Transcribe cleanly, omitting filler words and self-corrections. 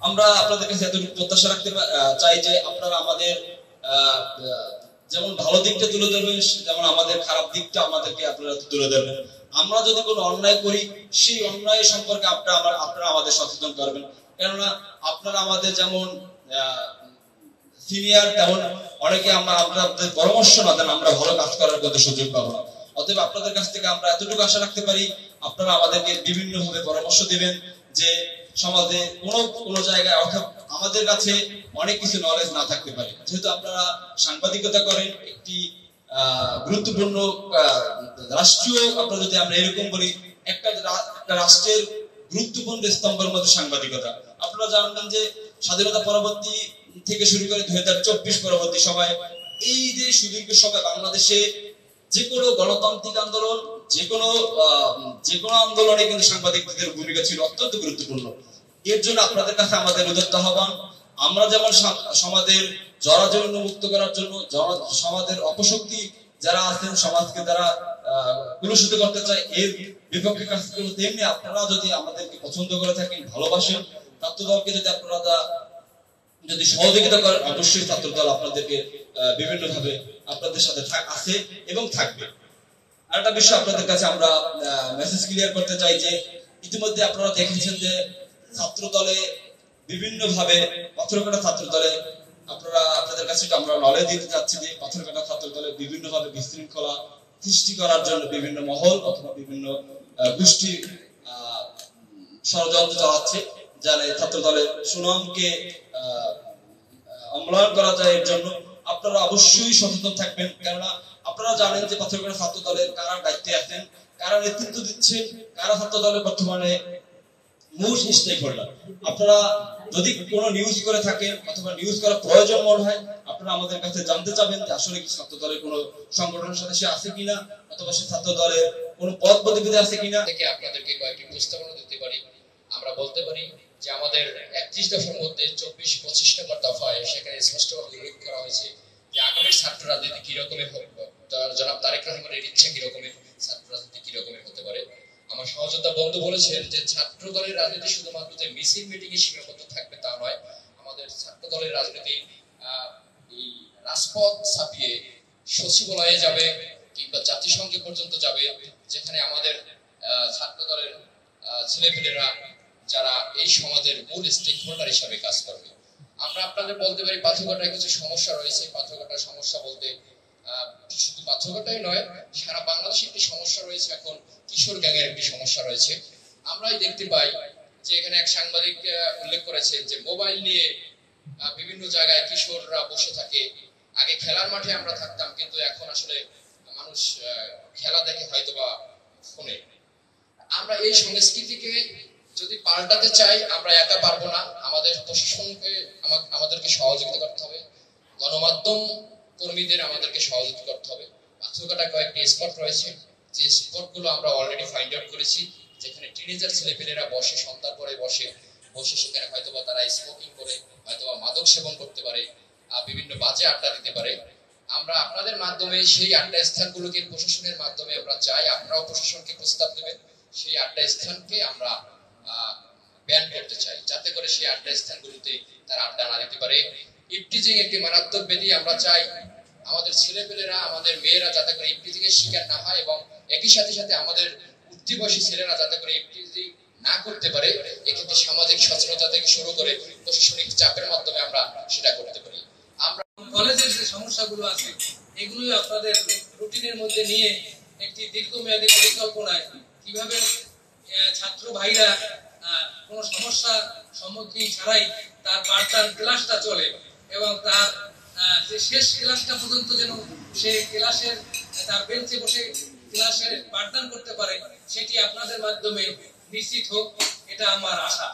আমরা আপনাদের কাছে এতটুকু প্রত্যাশা রাখতে চাই যে আপনারা আমাদের যেমন ভালো দিকটা তুলে ধরবেন, যেমন আমাদের খারাপ দিকটা আমাদেরকে আপনারা তুলে ধরবেন। আমরা যদি কোনো অন্যায় করি সেই অন্যায় সম্পর্কে আপনারা আমাদের সচেতন করবেন, কেননা আপনারা আমাদের যেমন সিনিয়র, তেমন অনেকে আমরা আপনাদের পরামর্শ না দেন আমরা ভালো কাজ করার কোনো সুযোগ পাবো না। অতএব আপনাদের কাছ থেকে আমরা এতটুকু আশা রাখতে পারি আপনারা আমাদেরকে বিভিন্ন ভাবে পরামর্শ দিবেন যে সমাজে কোনো জায়গায় অর্থাৎ আমাদের কাছে অনেক কিছু নলেজ না থাকতে পারে, যেহেতু আপনারা সাংবাদিকতা করেন একটি গুরুত্বপূর্ণ রাষ্ট্রীয়, আপনারা যদি আমরা এরকম বলি একটা রাষ্ট্রের গুরুত্বপূর্ণ স্তম্ভের মধ্যে সাংবাদিকতা। আপনারা জানবেন যে স্বাধীনতা পরবর্তী থেকে শুরু করে 2024 পরবর্তী সময় এই যে সুদীর্ঘ সময় বাংলাদেশে যে কোনো গণতান্ত্রিক আন্দোলন, যে কোনো আন্দোলনে কিন্তু সাংবাদিকদের ভূমিকা ছিল অত্যন্ত গুরুত্বপূর্ণ। এর জন্য আপনাদের কাছে আমাদের উদাত্ত আহ্বান, আমরা যেমন সমাজের জরাজীর্ণ মুক্ত করার জন্য সমাজের অপশক্তি যারা আছেন সমাজকে যারা কলুষিত করতে চায় এর বিপক্ষে কাজ করতে, তেমনি আপনারা যদি আমাদেরকে পছন্দ করে থাকেন, ভালোবাসেন, ছাত্রদলকে যদি আপনারা যদি সহযোগিতা করেন, অবশ্যই ছাত্রদল আপনাদেরকে বিভিন্ন ভাবে আপনাদের সাথে আছে এবং থাকবে। আরেকটা বিষয় আপনাদের কাছে আমরা মেসেজ ক্লিয়ার করতে চাই যে ইতিমধ্যে আপনারা দেখেছেন যে ছাত্রদলে বিভিন্ন ভাবে পাথরঘাটা ছাত্রদলে আপনাদের কাছে আমরা নলেজ দিতে চাচ্ছি যে পাথরঘাটা ছাত্রদলে বিভিন্ন ভাবে বিশৃঙ্খলা সৃষ্টি করার জন্য বিভিন্ন মহল অথবা বিভিন্ন গোষ্ঠী ষড়যন্ত্র চালাচ্ছে, যারা ছাত্রদলের সুনামকে অম্লান করা যায়। এর জন্য আপনারা অবশ্যই সচেতন থাকবেন, কেননা আপনারা জানেন যে পাথরঘাটা ছাত্র দলের কারা দায়িত্বে আছেন, কারা নেতৃত্ব দিচ্ছেন, কারা ছাত্র দলের বর্তমানে মূল স্টেক হোল্ডার। আপনারা যদি কোনো নিউজ করে থাকেন অথবা নিউজ করা প্রয়োজন মনে হয়, আপনারা আমাদের কাছে জানতে চাবেন যে আসলে কি ছাত্র দলের কোনো সংগঠনের সাথে সে আছে কিনা অথবা সে ছাত্র দলের কোনো পদ পদবি আছে কিনা। থেকে আপনাদেরকে কয়েকটি প্রস্তাবনা দিতে পারি। আমরা বলতে পারি যে আমাদের 31 দফার মধ্যে 24-25 নম্বর দফায় সেখানে স্পষ্টভাবে উল্লেখ করা হয়েছে যে আগামী ছাত্র রাজনীতি কি রকমের হবে, জনাব তারেক রহমানের ইচ্ছা কি রকমের, ছাত্র রাজনীতি কি রকমের হতে পারে। আমার সহযোদ্ধা বন্ধু বলেছেন যে ছাত্র দলের রাজনীতি শুধুমাত্র যে মিছিল মিটিং এ সীমাবদ্ধ থাকবে তা নয়, আমাদের ছাত্র দলের রাজনীতি এই রাজপথ ছাপিয়ে সচিবালয়ে যাবে কিংবা জাতিসংঘে পর্যন্ত যাবে, যেখানে আমাদের ছাত্র দলের ছেলেপেলেরা যারা এই সমাজের মূল স্টেক হোল্ডার হিসাবে কাজ করবে। আমরা আপনাদের বলতে পারি পাথরঘাটায় কিছু সমস্যা রয়েছে। পাথরঘাটার সমস্যা বলতে শুধু পাথরঘাটাই নয়, সারা বাংলাদেশে একটি সমস্যা রয়েছে, এখন কিশোর গ্যাংয়ের একটি সমস্যা রয়েছে। আমরাই দেখতে পাই যে এখানে এক সাংবাদিক উল্লেখ করেছে যে মোবাইল নিয়ে বিভিন্ন জায়গায় কিশোররা বসে থাকে। আগে খেলার মাঠে আমরা থাকতাম, কিন্তু এখন আসলে মানুষ খেলা দেখে হয়তোবা ফোনে। আমরা এই সংস্কৃতিকে যদি পাল্টাতে চাই আমরা একা পারবো না, আমাদের প্রশাসনকে আমাদেরকে সহযোগিতা করতে হবে, গণমাধ্যম কর্মীদের আমাদেরকে সহযোগিতা করতে হবে। পাথরঘাটায় কয়েকটি স্পট রয়েছে, যে স্পটগুলো আমরা অলরেডি ফাইন্ড আউট করেছি, যেখানে টিনেজার ছেলেপেলেরা বসে, সন্ধ্যার পরে বসে সেখানে হয়তোবা তারা স্মোকিং করে, হয়তোবা মাদক সেবন করতে পারে, বিভিন্ন বাজে আড্ডা দিতে পারে। আমরা আপনাদের মাধ্যমে সেই আড্ডা স্থানগুলোকে প্রশাসনের মাধ্যমে আমরা চাই আপনারাও প্রশাসনকে প্রস্তাব দেবেন, সেই আড্ডা স্থানকে আমরা ব্যান করতে চাই, যাতে করে সেই আড্ডা স্থানগুলোতে তারা আড্ডা না দিতে পারে। ইফটিজিং একটি মারাত্মক ব্যাধি, আমরা চাই আমাদের ছেলেপেলেরা, আমাদের মেয়েরা যাতে করে ইফটিজিং এর শিকার না হয়, এবং একই সাথে সাথে আমাদের উঠতি বয়সী ছেলেরা যাতে করে ইফটিজিং না করতে পারে। এক্ষেত্রে সামাজিক সচেতনতা থেকে শুরু করে প্রশাসনিক চাপের মাধ্যমে আমরা সেটা করতে পারি। আমরা কলেজের যে সমস্যাগুলো আছে এগুলো আপনাদের রুটিনের মধ্যে নিয়ে একটি দীর্ঘমেয়াদী পরিকল্পনায় কিভাবে ছাত্র ভাইরা কোনো সমস্যা সম্মুখীন ছাড়াই তার পাঠদান ক্লাসটা চলে এবং তার যে শেষ ক্লাসটা পর্যন্ত যেন সে ক্লাসের তার বেঞ্চে বসে ক্লাসে পাঠদান করতে পারে, সেটি আপনাদের মাধ্যমে নিশ্চিত হোক, এটা আমার আশা।